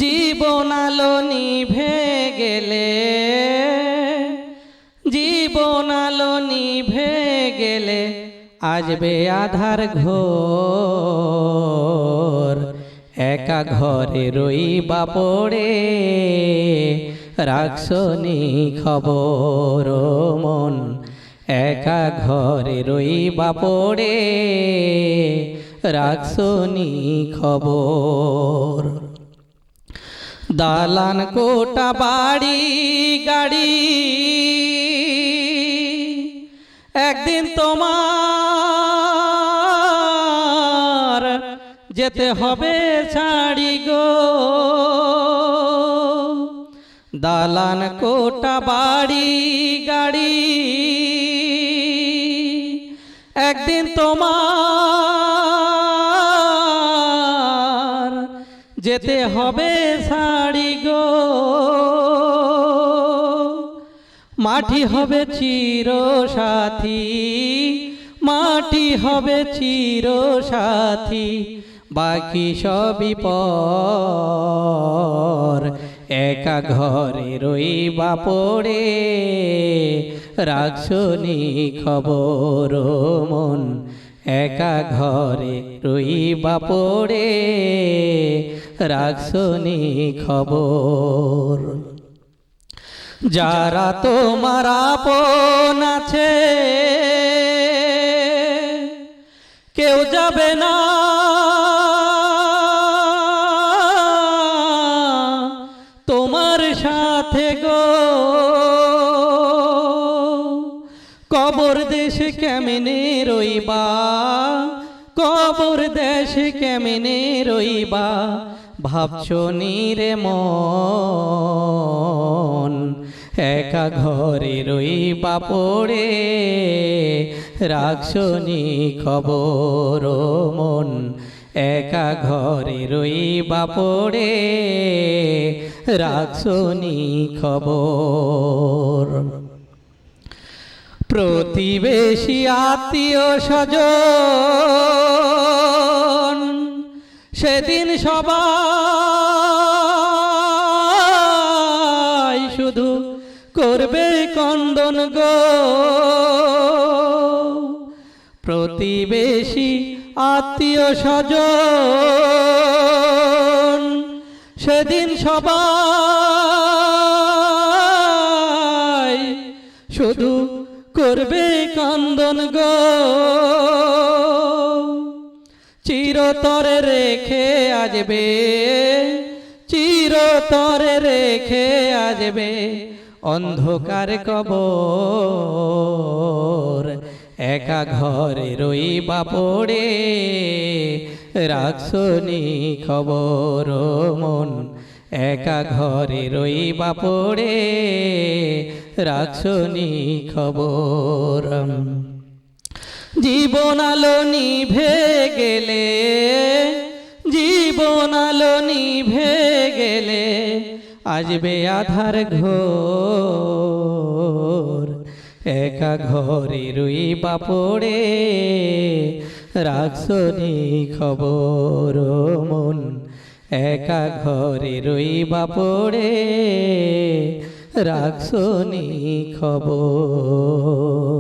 জীবন আলো নিভে গেলে, জীবন আলো নিভে গেলে আসবে আধার ঘোর। একা ঘরে রইবা পড়ে, রাখছনি খবর মন। একা ঘরে রইবা পড়ে, রাখছনি খবর। দালান কোটা বাড়ি গাড়ি একদিন তোমার যেতে হবে ছাড়ি গো। দালান কোটা বাড়ি গাড়ি একদিন তোমার যেতে হবে ছাড়ি গো। মাটি হবে চির সাথী, মাটি হবে চির সাথী, বাকি সবই পর। একা ঘরে রইবা পড়ে, রাখছনি খবর মন। একা ঘরে রইবা পড়ে, রাখছনি খবর। যারা তোমার আপন আছে কেউ যাবে না, তোমার সাথে গো। কবর দেশে কেমনে রইবা, কবর দেশে কেমনে রইবা, ভাবছনি রে মন। একা ঘরে রইবা পড়ে, রাখছনি খবর মন। একা ঘরে রইবা পড়ে, রাখছনি খবর। প্রতিবেশী আত্মীয় স্বজন সেদিন সবাই শুধু করবে কন্দন গো। প্রতিবেশী আত্মীয় স্বজন সেদিন সবাই শুধু করবে কান্দন গো। চিরতরে রেখে আসবে, চিরতরে রেখে আসবে অন্ধকার কবর। একা ঘরে রইবা পড়ে, রাখছনি খবর মন। একা ঘরে রইবা পড়ে, রাখছনি খবর। জীবন আলো নিভে গেলে, জীবন আলো নিভে গেলে আসবে আধার ঘোর। একা ঘরে রইবা পড়ে, রাখছনি খবর মন। একা ঘরে রইবা পড়ে, রাখছনি খবর।